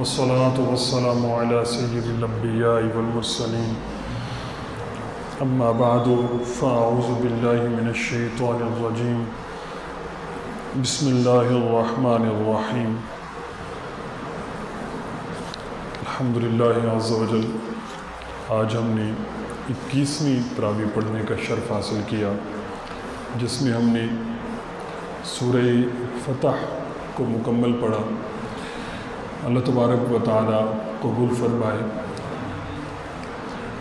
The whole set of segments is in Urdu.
والصلاة والسلام على سيد الأنبياء والمرسلين أما بعد فأعوذ بالله من الشيطان الرجيم بسم الله الرحمن الرحيم الحمد لله عز وجل۔ آج ہم نے 21ویں تراویح پڑھنے کا شرف حاصل کیا، جس میں ہم نے سورہ فتح کو مکمل پڑھا۔ اللہ تبارک و تعالی قبول فرمائے۔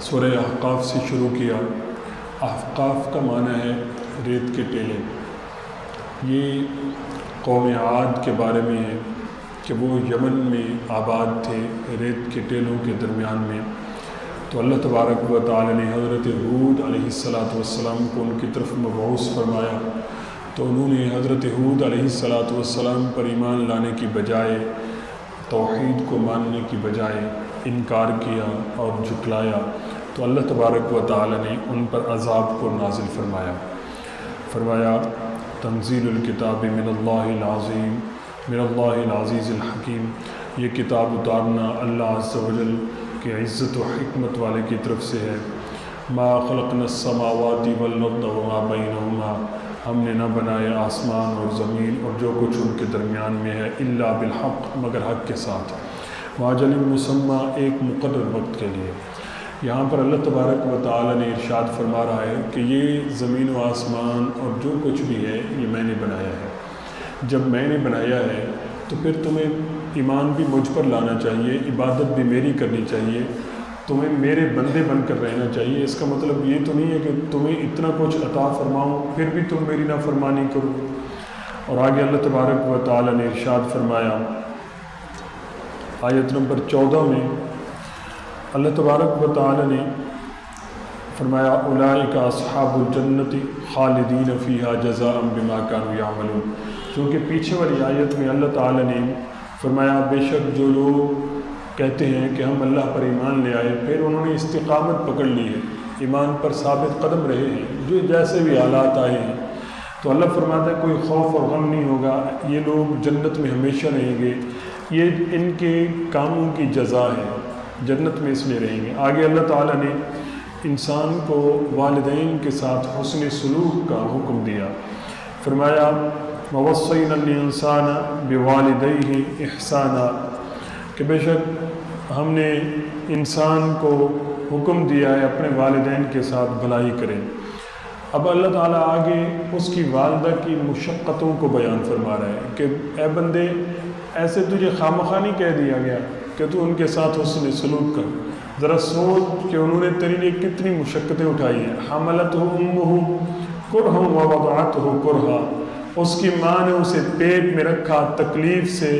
سورہ احقاف سے شروع کیا۔ احقاف کا معنی ہے ریت کے ٹیلے۔ یہ قوم عاد کے بارے میں ہے کہ وہ یمن میں آباد تھے، ریت کے ٹیلوں کے درمیان میں۔ تو اللہ تبارک و تعالی نے حضرت ہود علیہ السلام کو ان کی طرف مبعوث فرمایا، تو انہوں نے حضرت ہود علیہ السلام پر ایمان لانے کی بجائے، توحید کو ماننے کی بجائے انکار کیا اور جھٹلایا، تو اللہ تبارک و تعالی نے ان پر عذاب کو نازل فرمایا تنزیل الکتاب من اللہ العظیم من اللہ العزیز الحکیم۔ یہ کتاب اتارنا اللہ عز و جل کہ عزت و حکمت والے کی طرف سے ہے۔ ما خلقنا السماوات والارض وما بینہما، ہم نے نہ بنائے آسمان اور زمین اور جو کچھ ان کے درمیان میں ہے، الا بالحق، مگر حق کے ساتھ، واجل مسمى، ایک مقرر وقت کے لیے۔ یہاں پر اللہ تبارک و تعالی نے ارشاد فرما رہا ہے کہ یہ زمین و آسمان اور جو کچھ بھی ہے یہ میں نے بنایا ہے۔ جب میں نے بنایا ہے تو پھر تمہیں ایمان بھی مجھ پر لانا چاہیے، عبادت بھی میری کرنی چاہیے، تمہیں میرے بندے بن کر رہنا چاہیے۔ اس کا مطلب یہ تو نہیں ہے کہ تمہیں اتنا کچھ عطا فرماؤں پھر بھی تم میری نافرمانی کرو۔ اور آگے اللہ تبارک و تعالی نے ارشاد فرمایا آیت نمبر 14 میں، اللہ تبارک و تعالی نے فرمایا اولئک اصحاب الجنت خالدین فیہا جزاء بما کانوا یعملون۔ چونکہ پیچھے والی آیت میں اللہ تعالی نے فرمایا بے شک جو لوگ کہتے ہیں کہ ہم اللہ پر ایمان لے آئے، پھر انہوں نے استقامت پکڑ لی ہے، ایمان پر ثابت قدم رہے ہیں، جو جیسے بھی حالات آئے ہیں، تو اللہ فرماتا ہے کوئی خوف اور غم نہیں ہوگا، یہ لوگ جنت میں ہمیشہ رہیں گے، یہ ان کے کاموں کی جزا ہے، جنت میں اس لیے رہیں گے۔ آگے اللہ تعالیٰ نے انسان کو والدین کے ساتھ حسن سلوک کا حکم دیا، فرمایا وَوَصَّيْنَا الْإِنسَانَ بِوَالِدَيْهِ إِحْسَانًا، کہ بے شک ہم نے انسان کو حکم دیا ہے اپنے والدین کے ساتھ بھلائی کریں۔ اب اللہ تعالیٰ آگے اس کی والدہ کی مشقتوں کو بیان فرما رہا ہے کہ اے بندے، ایسے تجھے خواہ نہیں کہہ دیا گیا کہ تو ان کے ساتھ حسن سلوک کر؟ ذرا سوچ کہ انہوں نے تیرے لیے کتنی مشقتیں اٹھائی ہیں۔ حملتہ امہ کرہا ووضعتہ کرہا، اس کی ماں نے اسے پیٹ میں رکھا تکلیف سے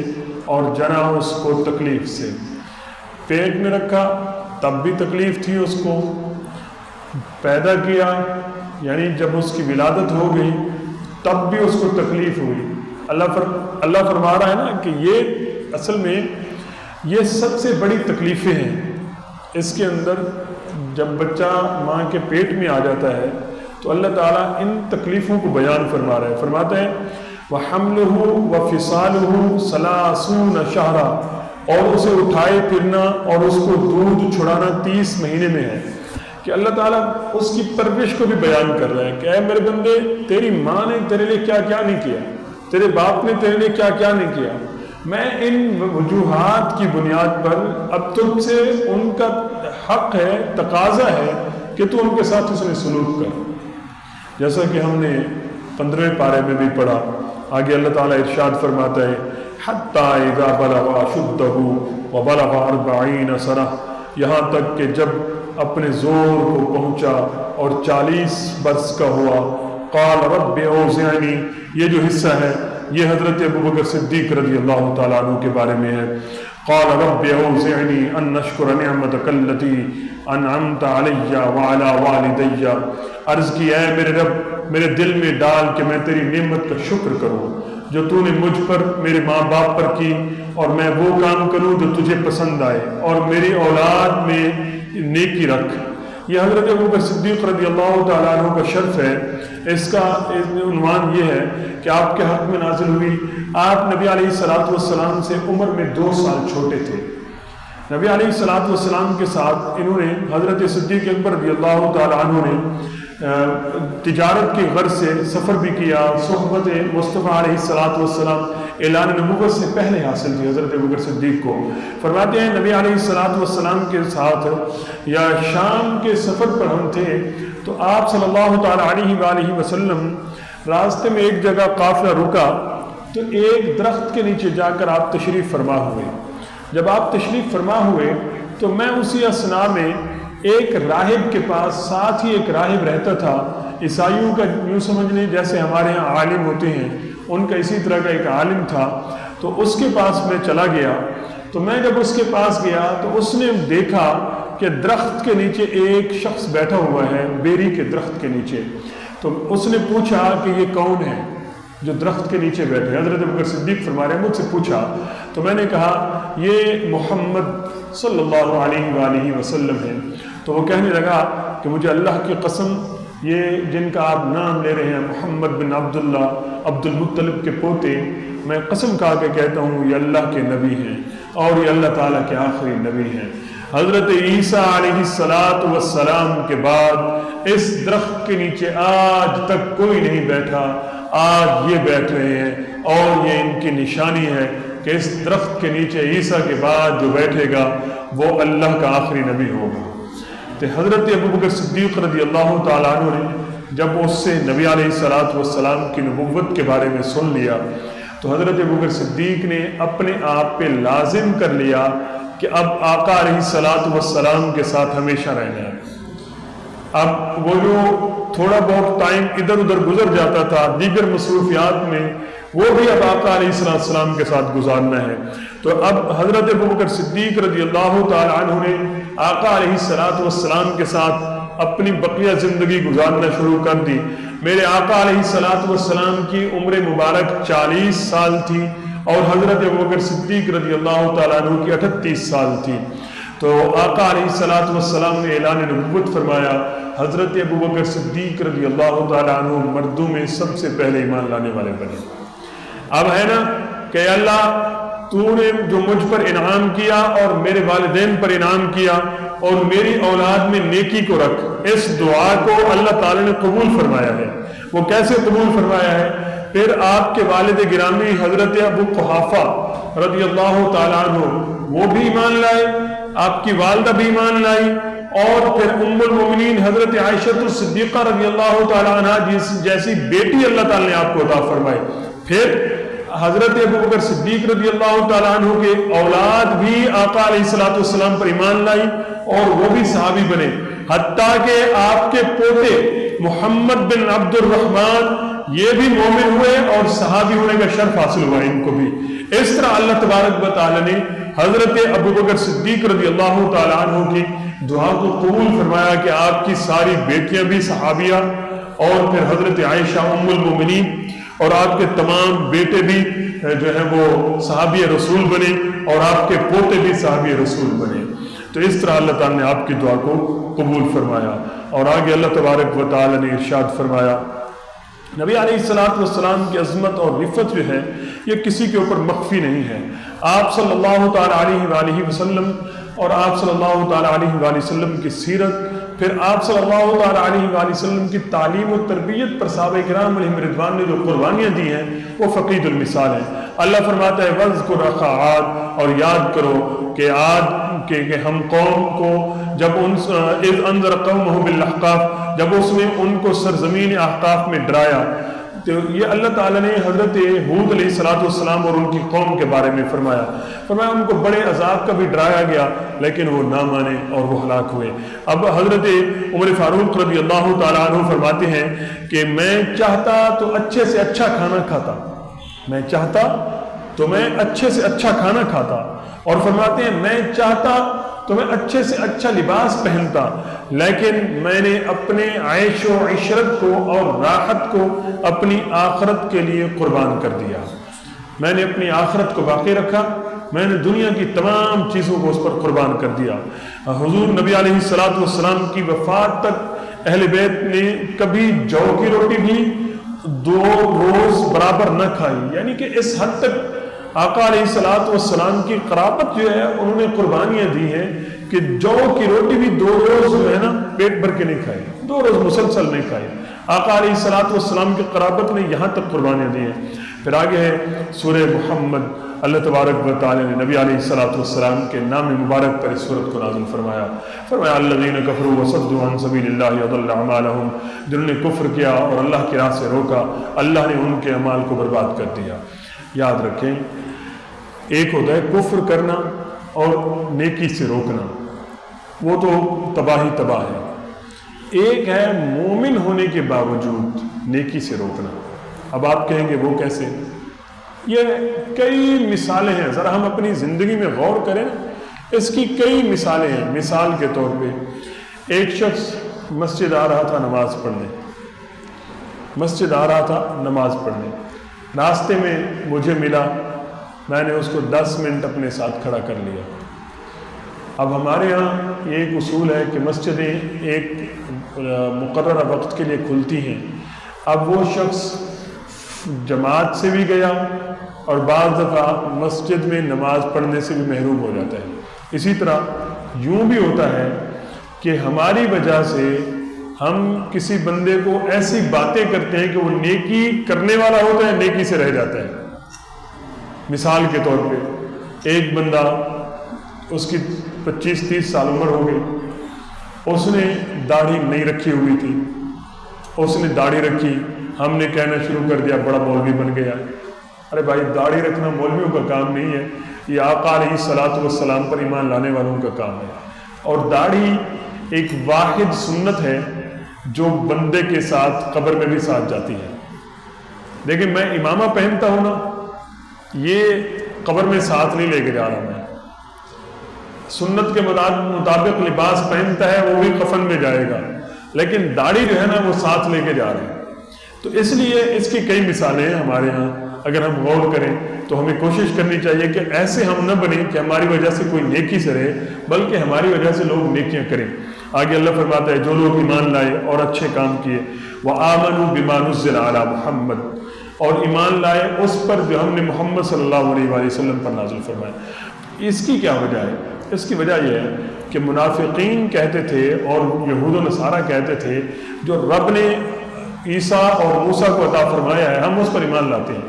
اور جنا اس کو تکلیف سے۔ پیٹ میں رکھا تب بھی تکلیف تھی، اس کو پیدا کیا یعنی جب اس کی ولادت ہو گئی تب بھی اس کو تکلیف ہوئی۔ اللہ فرما رہا ہے نا کہ یہ اصل میں یہ سب سے بڑی تکلیفیں ہیں۔ اس کے اندر جب بچہ ماں کے پیٹ میں آ جاتا ہے تو اللہ تعالیٰ ان تکلیفوں کو بیان فرما رہا ہے، فرماتا ہے وَحَمْلُهُ وَفِصَالُهُ 30 شَهْرًا، اور اسے اٹھائے پھرنا اور اس کو دودھ چھڑانا 30 مہینے میں ہے۔ کہ اللہ تعالیٰ اس کی پرورش کو بھی بیان کر رہا ہے کہ اے میرے بندے، تیری ماں نے تیرے لیے کیا کیا نہیں کیا، تیرے باپ نے تیرے لیے کیا کیا نہیں کیا۔ میں ان وجوہات کی بنیاد پر اب تم سے ان کا حق ہے، تقاضا ہے کہ تو ان کے ساتھ اس نے سلوک کر، جیسا کہ ہم نے 15ویں پارے میں بھی پڑھا۔ آگے اللہ تعالیٰ ارشاد فرماتا ہے حَتَّى إِذَا بَلَغَ أَشُدَّهُ وَبَلَغَ 40 سَنَةً، یہاں تک کہ جب اپنے زور کو پہنچا اور 40 برس کا ہوا۔ قال رب اوزعنی، یہ جو حصہ ہے یہ حضرت ابوبکر صدیق رضی اللہ تعالیٰ عنہ کے بارے میں ہے۔ قال رب اوزعنی ان اشکر نعمتک التی انعمت علی وعلی والدی، عرض کی اے میرے رب میرے دل میں ڈال کہ میں تیری نعمت کا شکر کروں جو تو نے مجھ پر، میرے ماں باپ پر کی، اور میں وہ کام کروں جو تجھے پسند آئے، اور میری اولاد میں نیکی رکھ۔ یہ حضرت ابوبکر صدیق رضی اللہ تعالیٰ عنہ کا شرف ہے۔ اس کا عنوان یہ ہے کہ آپ کے حق میں نازل ہوئی۔ آپ نبی علیہ السلام سے عمر میں 2 سال چھوٹے تھے۔ نبی علیہ السلام کے ساتھ انہوں نے حضرت صدیق اکبر رضی اللہ تعالیٰ عنہ نے تجارت کی غرض سے سفر بھی کیا۔ صحبت مصطفیٰ علیہ السلام اعلان نبوت سے پہلے حاصل تھی حضرت ابوبکر صدیق کو۔ فرماتے ہیں نبی علیہ السلام کے ساتھ یا شام کے سفر پر ہم تھے تو آپ صلی اللہ تعالیٰ علیہ وآلہ وسلم راستے میں ایک جگہ قافلہ رکا تو ایک درخت کے نیچے جا کر آپ تشریف فرما ہوئے۔ جب آپ تشریف فرما ہوئے تو میں اسی اثنا میں ایک راہب کے پاس، ساتھ ہی ایک راہب رہتا تھا، عیسائیوں کا یوں سمجھ لیں جیسے ہمارے ہاں عالم ہوتے ہیں، ان کا اسی طرح کا ایک عالم تھا، تو اس کے پاس میں چلا گیا۔ تو میں جب اس کے پاس گیا تو اس نے دیکھا کہ درخت کے نیچے ایک شخص بیٹھا ہوا ہے، بیری کے درخت کے نیچے۔ تو اس نے پوچھا کہ یہ کون ہے جو درخت کے نیچے بیٹھے؟ حضرت ابوبکر صدیق فرما رہے ہیں مجھ سے پوچھا تو میں نے کہا یہ محمد صلی اللہ علیہ وآلہ وسلم ہے۔ تو وہ کہنے لگا کہ مجھے اللہ کی قسم، یہ جن کا آپ نام لے رہے ہیں محمد بن عبداللہ عبد المطلب کے پوتے، میں قسم کھا کے کہتا ہوں یہ اللہ کے نبی ہیں اور یہ اللہ تعالیٰ کے آخری نبی ہیں۔ حضرت عیسیٰ علیہ السلام کے بعد اس درخت کے نیچے آج تک کوئی نہیں بیٹھا، آج یہ بیٹھ رہے ہیں، اور یہ ان کی نشانی ہے کہ اس درخت کے نیچے عیسیٰ کے بعد جو بیٹھے گا وہ اللہ کا آخری نبی ہوگا۔ تو حضرت ابوبکر صدیق رضی اللہ تعالیٰ عنہ نے جب اس سے نبی علیہ السلام کی نبوت کے بارے میں سن لیا تو حضرت ابوبکر صدیق نے اپنے آپ پہ لازم کر لیا کہ اب آقا علیہ السلام کے ساتھ ہمیشہ رہنا ہے۔ اب وہ جو تھوڑا بہت ٹائم ادھر ادھر گزر جاتا تھا دیگر مصروفیات میں، وہ بھی اب آقا علیہ السلام کے ساتھ گزارنا ہے۔ تو اب حضرت ابوبکر صدیق رضی اللہ تعالیٰ عنہ نے آقا علیہ السلام کے ساتھ اپنی بقیہ زندگی گزارنا شروع کر دی۔ میرے آقا علیہ السلام کی عمر مبارک 40 سال تھی اور حضرت ابوبکر صدیق رضی اللہ تعالیٰ عنہ کی 38 سال تھی۔ تو آقا علیہ السلام نے اعلان نبوت فرمایا، حضرت ابوبکر صدیق رضی اللہ تعالیٰ عنہ مردوں میں سب سے پہلے ایمان لانے والے بنے۔ اب ہے نا کہ اللہ تو نے جو مجھ پر انعام کیا اور میرے والدین پر انعام کیا اور میری اولاد میں نیکی کو رکھ، اس دعا کو اللہ تعالیٰ نے قبول فرمایا ہے۔ وہ کیسے قبول فرمایا ہے؟ پھر آپ کے والد گرامی حضرت ابو قحافہ رضی اللہ تعالیٰ عنہ وہ بھی ایمان لائے، آپ کی والدہ بھی ایمان لائی، اور پھر ام المومنین حضرت عائشہ الصدیقہ رضی اللہ تعالیٰ عنہ جیسی بیٹی اللہ تعالیٰ نے آپ کو عطا فرمائی۔ پھر حضرت ابوبکر صدیق رضی اللہ تعالیٰ عنہ کے اولاد بھی آقا علیہ السلام پر ایمان لائی اور وہ بھی صحابی بنے، حتیٰ کہ آپ کے پوتے محمد بن عبد الرحمن یہ بھی مومن ہوئے اور صحابی ہونے کا شرف حاصل ہوا ان کو بھی۔ اس طرح اللہ تبارک و تعالیٰ نے حضرت ابوبکر صدیق رضی اللہ تعالیٰ عنہ کی دعا کو قبول فرمایا کہ آپ کی ساری بیٹیاں بھی صحابیہ، اور پھر حضرت عائشہ ام المومنین اور آپ کے تمام بیٹے بھی جو ہیں وہ صحابی رسول بنے اور آپ کے پوتے بھی صحابی رسول بنے۔ تو اس طرح اللہ تعالیٰ نے آپ کی دعا کو قبول فرمایا۔ اور آگے اللہ تبارک و تعالیٰ نے ارشاد فرمایا، نبی علیہ السلام کی عظمت اور رفت جو ہے یہ کسی کے اوپر مخفی نہیں ہے۔ آپ صلی اللہ تعالیٰ علیہ وآلہ وسلم اور آپ صلی اللہ تعالیٰ علیہ وآلہ وسلم کی سیرت، پھر آپ صلی اللہ تعالیٰ علیہ وآلہ وسلم کی تعلیم و تربیت پر صحابہ کرام علیہم رضوان نے جو قربانیاں دی ہیں وہ فقید المثال ہیں۔ اللہ فرماتا ہے وَاذْكُرْ أَخَا عَادٍ، اور یاد کرو کہ عاد کہ ہم قوم کو جب اذ انذر قومہ بالاحقاف، جب اس نے ان کو سرزمین احقاف میں ڈرایا، تو یہ اللہ تعالیٰ نے حضرت ہود علیہ السلام اور ان کی قوم کے بارے میں فرمایا ان کو بڑے عذاب کا بھی ڈرایا گیا لیکن وہ نہ مانے اور وہ ہلاک ہوئے۔ اب حضرت عمر فاروق رضی اللہ تعالیٰ عنہ فرماتے ہیں کہ میں چاہتا تو اچھے سے اچھا کھانا کھاتا، میں چاہتا تو میں اچھے سے اچھا کھانا کھاتا، اور فرماتے ہیں میں چاہتا تو میں اچھے سے اچھا لباس پہنتا، لیکن میں نے اپنے عیش و عشرت کو اور راحت کو اپنی آخرت کے لیے قربان کر دیا۔ میں نے اپنی آخرت کو باقی رکھا میں نے دنیا کی تمام چیزوں کو اس پر قربان کر دیا۔ حضور نبی علیہ السلام کی وفات تک اہل بیت نے کبھی جو کی روٹی بھی 2 روز برابر نہ کھائی، یعنی کہ اس حد تک آقا علیہ السلام کی قرابت جو ہے انہوں نے قربانیاں دی ہیں کہ جو کی روٹی بھی 2 روز جو ہے نا پیٹ بھر کے نہیں کھائی، 2 روز مسلسل نہیں کھائی۔ آقا علیہ السلام کی قرابت نے یہاں تک قربانیاں دی ہیں۔ پھر آگے ہے سورہ محمد، اللہ تبارک و تعالی نے نبی علیہ السلام کے نام مبارک پر اس سورت کو نازل فرمایا۔ الذین کفروا وصدوا عن سبیل اللہ اضل اعمالهم، جنہوں نے کفر کیا اور اللہ کی راہ سے روکا، اللہ نے ان کے اعمال کو برباد کر دیا۔ یاد رکھیں، ایک ہوتا ہے کفر کرنا اور نیکی سے روکنا، وہ تو تباہی تباہ ہے۔ ایک ہے مومن ہونے کے باوجود نیکی سے روکنا۔ اب آپ کہیں گے وہ کیسے؟ یہ کئی مثالیں ہیں، ذرا ہم اپنی زندگی میں غور کریں، اس کی کئی مثالیں ہیں۔ مثال کے طور پہ ایک شخص مسجد آ رہا تھا نماز پڑھنے، راستے میں مجھے ملا، میں نے اس کو 10 منٹ اپنے ساتھ کھڑا کر لیا۔ اب ہمارے ہاں یہ ایک اصول ہے کہ مسجدیں ایک مقررہ وقت کے لیے کھلتی ہیں۔ اب وہ شخص جماعت سے بھی گیا اور بعض دفعہ مسجد میں نماز پڑھنے سے بھی محروم ہو جاتا ہے۔ اسی طرح یوں بھی ہوتا ہے کہ ہماری وجہ سے ہم کسی بندے کو ایسی باتیں کرتے ہیں کہ وہ نیکی کرنے والا ہوتا ہے، نیکی سے رہ جاتا ہے۔ مثال کے طور پہ ایک بندہ، اس کی 25-30 سال عمر ہو گئی، اس نے داڑھی نہیں رکھی ہوئی تھی، اس نے داڑھی رکھی، ہم نے کہنا شروع کر دیا بڑا مولوی بن گیا۔ ارے بھائی، داڑھی رکھنا مولویوں کا کام نہیں ہے، یہ آقا علیہ السلام پر ایمان لانے والوں کا کام ہے۔ اور داڑھی ایک واحد سنت ہے جو بندے کے ساتھ قبر میں بھی ساتھ جاتی ہے۔ لیکن میں امامہ پہنتا ہوں نا، یہ قبر میں ساتھ نہیں لے کے جا رہا، میں سنت کے مطابق لباس پہنتا ہے، وہ بھی کفن میں جائے گا، لیکن داڑھی جو ہے نا وہ ساتھ لے کے جا رہے ہیں۔ تو اس لیے اس کی کئی مثالیں ہیں ہمارے ہاں۔ اگر ہم غور کریں تو ہمیں کوشش کرنی چاہیے کہ ایسے ہم نہ بنیں کہ ہماری وجہ سے کوئی نیکی سے رہے، بلکہ ہماری وجہ سے لوگ نیکیاں کریں۔ آگے اللہ فرماتا ہے جو لوگ ایمان لائے اور اچھے کام کیے، وَآمَنُوا بِمَا نُزِّلَ عَلَى مُحَمَّدٍ، اور ایمان لائے اس پر جو ہم نے محمد صلی اللہ علیہ وآلہ وسلم پر نازل فرمایا۔ اس کی کیا وجہ ہے؟ اس کی وجہ یہ ہے کہ منافقین کہتے تھے اور یہود و نصارہ کہتے تھے جو رب نے عیسیٰ اور موسیٰ کو عطا فرمایا ہے ہم اس پر ایمان لاتے ہیں،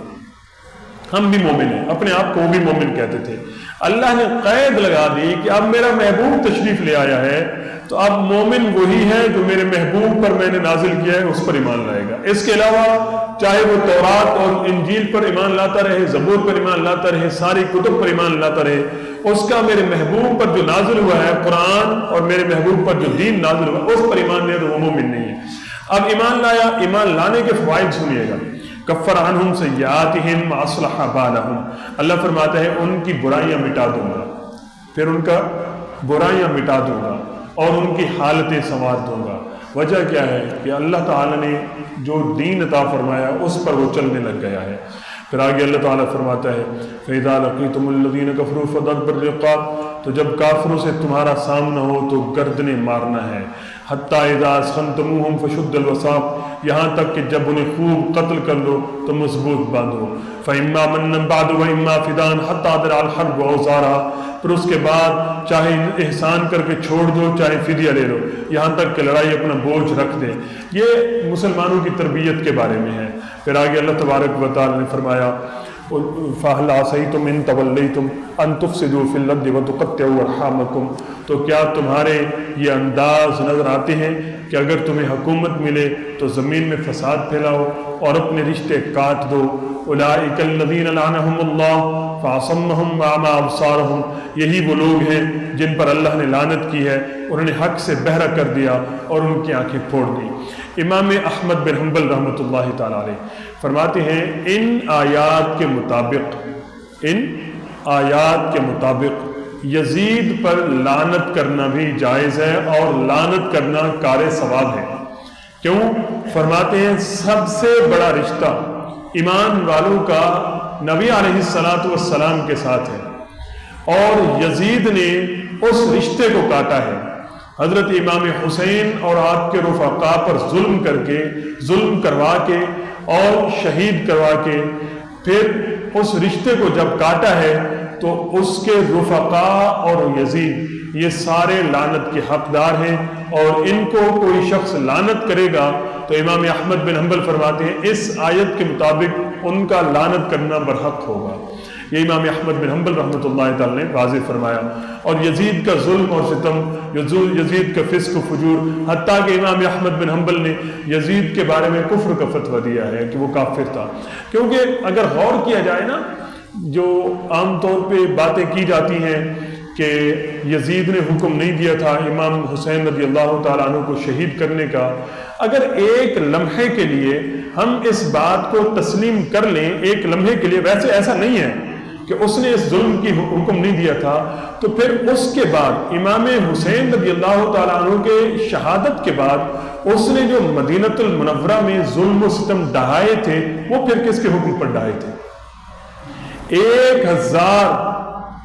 ہم بھی مومن ہیں، اپنے آپ کو وہ بھی مومن کہتے تھے۔ اللہ نے قید لگا دی کہ اب میرا محبوب تشریف لے آیا ہے تو اب مومن وہی ہے جو میرے محبوب پر میں نے نازل کیا ہے اس پر ایمان لائے گا۔ اس کے علاوہ چاہے وہ تورات اور انجیل پر ایمان لاتا رہے، زبور پر ایمان لاتا رہے، ساری کتب پر ایمان لاتا رہے، اس کا میرے محبوب پر جو نازل ہوا ہے قرآن اور میرے محبوب پر جو دین نازل ہوا اس پر ایمان لیا تو وہ مومن نہیں ہے۔ اب ایمان لایا، ایمان لانے کے فوائد سنیے گا۔ کفر عنہم سیئاتہم واصلح بالہم، اللہ فرماتا ہے ان کی برائیاں مٹا دوں گا، پھر ان کا برائیاں مٹا دوں گا اور ان کی حالتیں سنوار دوں گا۔ وجہ کیا ہے کہ اللہ تعالیٰ نے جو دین عطا فرمایا اس پر وہ چلنے لگ گیا ہے۔ پھر آگے اللہ تعالیٰ فرماتا ہے فَإِذَا لَقِيتُمُ الَّذِينَ كَفَرُوا فَضَرْبَ الرِّقَابِ، تو جب کافروں سے تمہارا سامنا ہو تو گردنیں مارنا ہے۔ حَتَّى إِذَا أَثْخَنْتُمُوهُمْ فَشُدُّوا الْوَثَاقَ، یہاں تک کہ جب انہیں خوب قتل کر لو تو مضبوط باندھو۔ فَإِمَّا مَنًّا بَعْدُ وَإِمَّا فِدَاءً حَتَّى تَضِعَ الْحَرْبُ أَوْزَارَهَا، پھر اس کے بعد چاہے احسان کر کے چھوڑ دو چاہے فدیہ لے لو، یہاں تک کہ لڑائی اپنا بوجھ رکھ دیں۔ یہ مسلمانوں کی تربیت کے بارے میں ہے۔ پھر آگے اللہ تبارک و تعالی نے فرمایا فَهَلْ عَصَيْتُمْ إِن تَوَلَّيْتُمْ أَن تُفْسِدُوا فِي الْأَرْضِ وَتُقَطِّعُوا أَرْحَامَكُمْ، تو کیا تمہارے یہ انداز نظر آتے ہیں کہ اگر تمہیں حکومت ملے تو زمین میں فساد پھیلاؤ اور اپنے رشتے کاٹ دو۔ أُولَٰئِكَ الَّذِينَ لَعَنَهُمُ اللَّهُ فَأَصَمَّهُمْ وَأَعْمَىٰ أَبْصَارَهُمْ، یہی وہ لوگ ہیں جن پر اللہ نے لعنت کی ہے، انہوں نے حق سے بہرا کر دیا اور ان کی آنکھیں پھوڑ دی۔ امام احمد بن حنبل رحمۃ اللہ تعالیٰ علیہ فرماتے ہیں ان آیات کے مطابق یزید پر لعنت کرنا بھی جائز ہے اور لعنت کرنا کار ثواب ہے۔ کیوں؟ فرماتے ہیں سب سے بڑا رشتہ ایمان والوں کا نبی علیہ السلام کے ساتھ ہے۔ اور یزید نے اس رشتے کو کاٹا ہے۔ حضرت امام حسین اور آپ کے رفقا پر ظلم کروا کے اور شہید کروا کے پھر اس رشتے کو جب کاٹا ہے تو اس کے رفقا اور یزید یہ سارے لعنت کے حقدار ہیں، اور ان کو کوئی شخص لعنت کرے گا تو امام احمد بن حنبل فرماتے ہیں اس آیت کے مطابق ان کا لعنت کرنا برحق ہوگا۔ یہ امام احمد بن حنبل رحمۃ اللہ تعالی نے واضح فرمایا۔ اور یزید کا ظلم اور ستم، یزید کا فسق و فجور، حتیٰ کہ امام احمد بن حنبل نے یزید کے بارے میں کفر کا فتویٰ دیا ہے کہ وہ کافر تھا۔ کیونکہ اگر غور کیا جائے نا، جو عام طور پہ باتیں کی جاتی ہیں کہ یزید نے حکم نہیں دیا تھا امام حسین رضی اللہ تعالیٰ عنہ کو شہید کرنے کا، اگر ایک لمحے کے لیے ہم اس بات کو تسلیم کر لیں، ایک لمحے کے لیے، ویسے ایسا نہیں ہے کہ اس نے اس ظلم کی حکم نہیں دیا تھا، تو پھر اس کے بعد امام حسین رضی اللہ تعالیٰ عنہ کے شہادت کے بعد اس نے جو مدینہ المنورہ میں ظلم و ستم ڈھائے تھے وہ پھر کس کے حکم پر ڈھائے تھے؟ 1000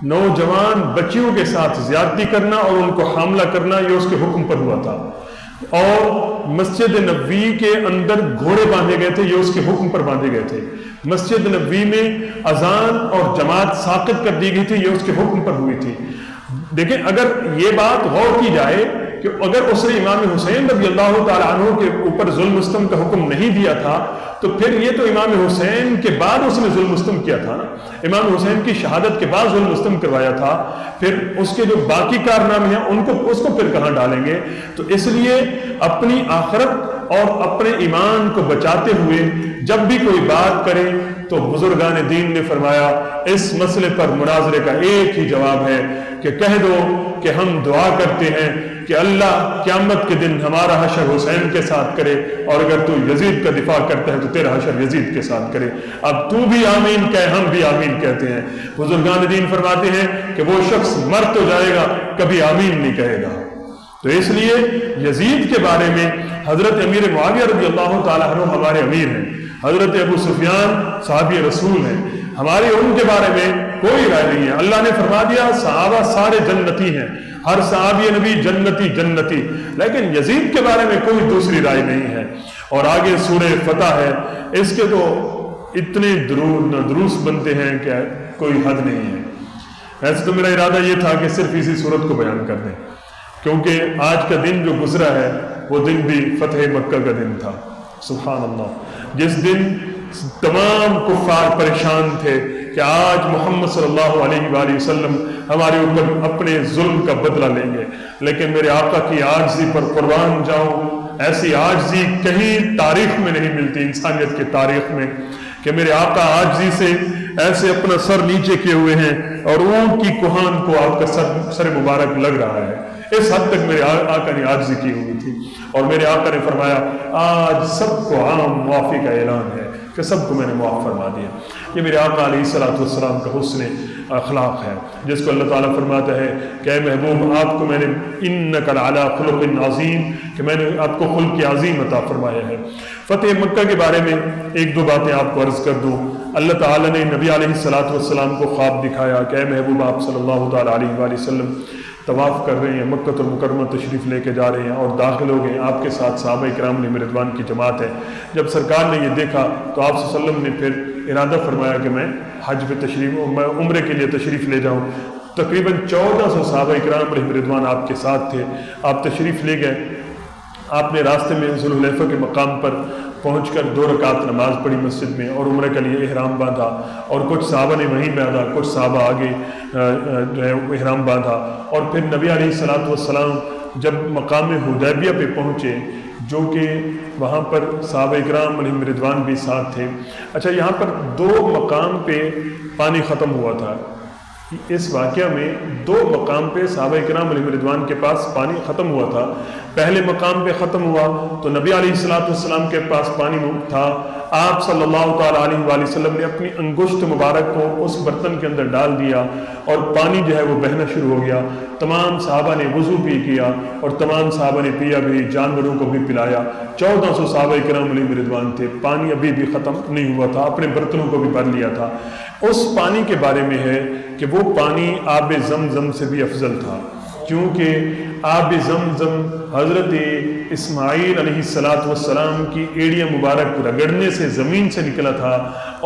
نوجوان بچیوں کے ساتھ زیادتی کرنا اور ان کو حاملہ کرنا، یہ اس کے حکم پر ہوا تھا۔ اور مسجد نبوی کے اندر گھوڑے باندھے گئے تھے، یہ اس کے حکم پر باندھے گئے تھے۔ مسجد نبوی میں اذان اور جماعت ساقط کر دی گئی تھی، یہ اس کے حکم پر ہوئی تھی۔ دیکھیں، اگر یہ بات غور کی جائے کہ اگر اس نے امام حسین رضی اللہ تعالیٰ عنہ کے اوپر ظلم و ستم کا حکم نہیں دیا تھا تو پھر یہ تو امام حسین کے بعد اس نے ظلم و ستم کیا تھا نا، امام حسین کی شہادت کے بعد ظلم و ستم کروایا تھا، پھر اس کے جو باقی کارنامے ہیں اس کو پھر کہاں ڈالیں گے؟ تو اس لیے اپنی آخرت اور اپنے ایمان کو بچاتے ہوئے جب بھی کوئی بات کرے تو بزرگان دین نے فرمایا اس مسئلے پر مناظرے کا ایک ہی جواب ہے کہ کہہ دو کہ ہم دعا کرتے ہیں کہ اللہ قیامت کے دن ہمارا حشر حسین کے ساتھ کرے، اور اگر تو یزید کا دفاع کرتا ہے تو تیرا حشر یزید کے ساتھ کرے۔ اب تو بھی آمین کہے، ہم بھی آمین کہتے ہیں۔ بزرگان دین فرماتے ہیں کہ وہ شخص مر تو جائے گا، کبھی آمین نہیں کہے گا۔ تو اس لیے یزید کے بارے میں حضرت امیر معاویہ رضی اللہ تعالیٰ عنہ ہمارے امیر ہیں، حضرت ابو سفیان صحابی رسول ہیں، ہماری ان کے بارے میں کوئی رائے نہیں ہے۔ اللہ نے فرما دیا صحابہ سارے جنتی ہیں، ہر صحابی نبی جنتی، لیکن یزید کے بارے میں کوئی دوسری رائے نہیں ہے۔ اور آگے سورہ فتح ہے، اس کے تو اتنے دروس بنتے ہیں کہ کوئی حد نہیں ہے۔ ایسے تو میرا ارادہ یہ تھا کہ صرف اسی صورت کو بیان کر دیں، کیونکہ آج کا دن جو گزرا ہے وہ دن بھی فتح مکہ کا دن تھا۔ سبحان اللہ، جس دن تمام کفار پریشان تھے کہ آج محمد صلی اللہ علیہ وآلہ وسلم ہمارے اوپر اپنے ظلم کا بدلہ لیں گے، لیکن میرے آقا کی عاجزی پر قربان جاؤں، ایسی عاجزی کہیں تاریخ میں نہیں ملتی، انسانیت کے تاریخ میں، کہ میرے آقا عاجزی سے ایسے اپنا سر نیچے کیے ہوئے ہیں اور اونٹ کی کوہان کو آپ کا سر مبارک لگ رہا ہے۔ اس حد تک میرے آقا نے عاجزی کی ہوئی تھی، اور میرے آقا نے فرمایا آج سب کو عام معافی کا اعلان ہے کہ سب کو میں نے معاف فرما دیا۔ یہ میرے آقا علیہ السلام کا حسن اخلاق ہے، جس کو اللہ تعالیٰ فرماتا ہے کہ اے محبوب آپ کو میں نے انک لعلی خلق عظیم، کہ میں نے آپ کو خلق عظیم عطا فرمایا ہے۔ فتح مکہ کے بارے میں ایک دو باتیں آپ کو عرض کر دوں۔ اللہ تعالیٰ نے نبی علیہ السلام کو خواب دکھایا کہ اے محبوب آپ صلی اللہ تعالیٰ علیہ وآلہ وسلم طواف کر رہے ہیں، مکہ المکرمہ تشریف لے کے جا رہے ہیں اور داخل ہو گئے، آپ کے ساتھ صحابہ کرام علیہم رضوان کی جماعت ہے۔ جب سرکار نے یہ دیکھا تو آپ صلی اللہ علیہ وسلم نے پھر ارادہ فرمایا کہ میں حج پہ میں عمرے کے لیے تشریف لے جاؤں۔ تقریباً 1400 صحابہ کرام علیہم رضوان آپ کے ساتھ تھے، آپ تشریف لے گئے۔ آپ نے راستے میں ذوالحلیفہ کے مقام پر پہنچ کر 2 رکعت نماز پڑھی مسجد میں اور عمرے کے لیے احرام باندھا، اور کچھ صحابہ نے وہیں باندھا، کچھ صحابہ آگے جو ہے احرام باندھا، اور پھر نبی علیہ السلام جب مقام حدیبیہ پہ پہنچے، جو کہ وہاں پر صحابہ اکرام علیہم رضوان بھی ساتھ تھے۔ اچھا، یہاں پر 2 مقام پہ پانی ختم ہوا تھا۔ اس واقعہ میں 2 مقام پہ صحابہ کرام علیہ رضوان کے پاس پانی ختم ہوا تھا۔ پہلے مقام پہ ختم ہوا تو نبی علیہ السلام کے پاس پانی تھا، آپ صلی اللہ تعالیٰ علیہ وآلہ وسلم نے اپنی انگشت مبارک کو اس برتن کے اندر ڈال دیا اور پانی جو ہے وہ بہنا شروع ہو گیا. تمام صحابہ نے وضو بھی کیا اور تمام صحابہ نے پیا بھی، جانوروں کو بھی پلایا. 1400 صحابہ کرام علیہم رضوان تھے. پانی ابھی بھی ختم نہیں ہوا تھا، اپنے برتنوں کو بھی بھر لیا تھا. اس پانی کے بارے میں ہے کہ وہ پانی آب زمزم سے بھی افضل تھا، کیونکہ آب زمزم حضرت اسماعیل علیہ السلام کی ایڑیاں مبارک رگڑنے سے زمین سے نکلا تھا،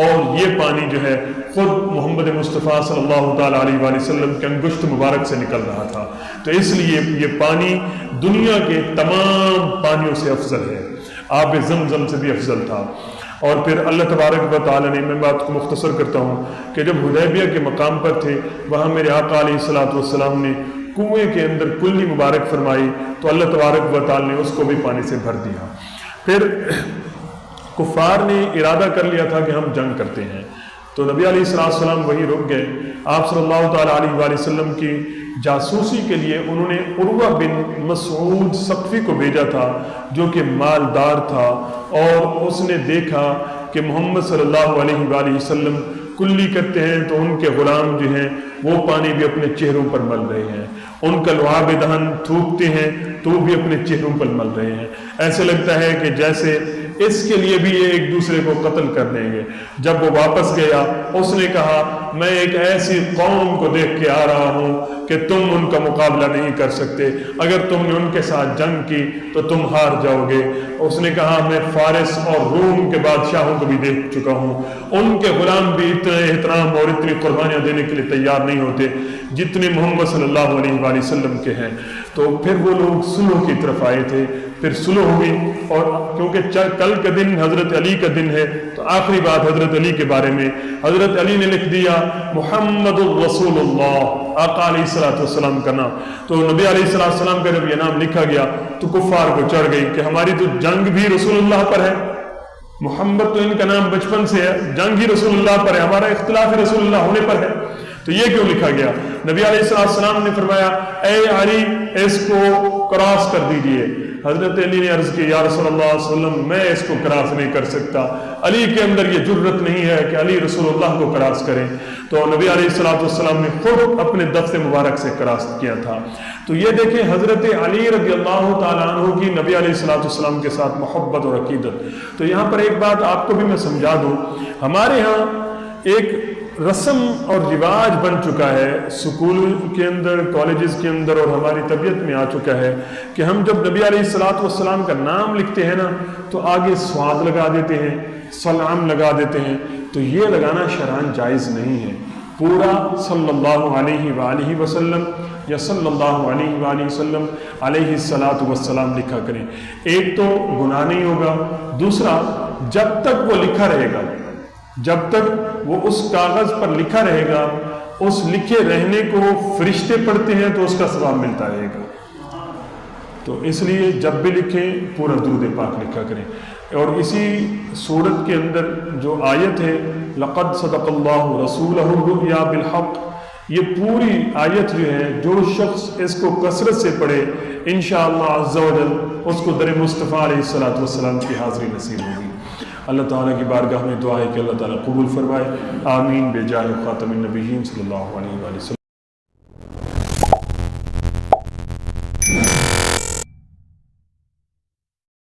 اور یہ پانی جو ہے خود محمد مصطفیٰ صلی اللہ تعالیٰ علیہ وآلہ وسلم کے انگشت مبارک سے نکل رہا تھا. تو اس لیے یہ پانی دنیا کے تمام پانیوں سے افضل ہے، آب زمزم سے بھی افضل تھا. اور پھر اللہ تبارک و تعالیٰ نے، میں بات کو مختصر کرتا ہوں کہ جب حدیبیہ کے مقام پر تھے، وہاں میرے آقا علیہ السلام نے کنویں کے اندر کلی مبارک فرمائی، تو اللہ تبارک و تعالیٰ نے اس کو بھی پانی سے بھر دیا. پھر کفار نے ارادہ کر لیا تھا کہ ہم جنگ کرتے ہیں، تو نبی علیہ السلام وہی رک گئے. آپ صلی اللہ تعالیٰ علیہ وآلہ وسلم کی جاسوسی کے لیے انہوں نے عروہ بن مسعود ثقفی کو بھیجا تھا، جو کہ مالدار تھا، اور اس نے دیکھا کہ محمد صلی اللہ علیہ وآلہ وسلم کلی کرتے ہیں تو ان کے غلام جو ہیں وہ پانی بھی اپنے چہروں پر مل رہے ہیں، ان کا لعاب دہن تھوکتے ہیں تو بھی اپنے چہروں پر مل رہے ہیں. ایسے لگتا ہے کہ جیسے اس کے لیے بھی یہ ایک دوسرے کو قتل کر دیں گے. جب وہ واپس گیا، اس نے کہا میں ایک ایسی قوم کو دیکھ کے آ رہا ہوں کہ تم ان کا مقابلہ نہیں کر سکتے، اگر تم نے ان کے ساتھ جنگ کی تو تم ہار جاؤ گے. اس نے کہا میں فارس اور روم کے بادشاہوں کو بھی دیکھ چکا ہوں، ان کے غلام بھی اتنے احترام اور اتنی قربانیاں دینے کے لیے تیار نہیں ہوتے جتنے محمد صلی اللہ علیہ وآلہ وسلم کے ہیں. تو پھر وہ لوگ صلح کی طرف آئے تھے، پھر صلح ہوئی، اور کیونکہ کل کا دن حضرت علی کا دن ہے تو آخری بات حضرت علی کے بارے میں، حضرت علی نے لکھ دیا محمد الرسول اللہ، آقا علیہ السلام کا نام. تو نبی علیہ السلام کا جب یہ نام لکھا گیا تو کفار کو چڑھ گئی کہ ہماری تو جنگ بھی رسول اللہ پر ہے، محمد تو ان کا نام بچپن سے ہے، جنگ ہی رسول اللہ پر ہے، ہمارا اختلاف رسول اللہ ہونے پر ہے، تو یہ کیوں لکھا گیا؟ نبی علیہ السلام نے فرمایا اے علی اس کو کراس کر دیجئے. حضرت علی نے عرض کی یا رسول اللہ صلی اللہ علیہ وسلم میں اس کو کراس نہیں کر سکتا. علی کے اندر یہ جرت نہیں ہے کہ علی رسول اللہ کو کراس کریں. تو نبی علیہ السلام نے خود اپنے دفت مبارک سے کراس کیا تھا. تو یہ دیکھیں حضرت علی رضی اللہ تعالیٰ عنہ کی نبی علیہ السلام کے ساتھ محبت اور عقیدت. تو یہاں پر ایک بات آپ کو بھی میں سمجھا دوں، ہمارے ہاں ایک رسم اور رواج بن چکا ہے، سکول کے اندر، کالجز کے اندر، اور ہماری طبیعت میں آ چکا ہے کہ ہم جب نبی علیہ السلام کا نام لکھتے ہیں نا تو آگے سواد لگا دیتے ہیں، سلام لگا دیتے ہیں. تو یہ لگانا شرعاً جائز نہیں ہے. پورا صلی اللہ علیہ وآلہ وسلم یا صلی اللہ علیہ وآلہ وسلم علیہ السلام لکھا کریں. ایک تو گناہ نہیں ہوگا، دوسرا جب تک وہ لکھا رہے گا، جب تک وہ اس کاغذ پر لکھا رہے گا، اس لکھے رہنے کو فرشتے پڑھتے ہیں تو اس کا ثواب ملتا رہے گا. تو اس لیے جب بھی لکھیں پورا درود پاک لکھا کریں. اور اسی سورت کے اندر جو آیت ہے لقد صدق اللہ رسولہ الرؤیا بالحق، یہ پوری آیت جو ہے جو شخص اس کو کثرت سے پڑھے انشاءاللہ عز و جل اس کو در مصطفیٰ علیہ السلام کی حاضری نصیب ہوگی. اللہ تعالیٰ کی بارگاہ میں دعا ہے کہ اللہ تعالیٰ قبول فرمائے. آمین بجاہ خاتم النبیین صلی اللہ علیہ وآلہ وسلم.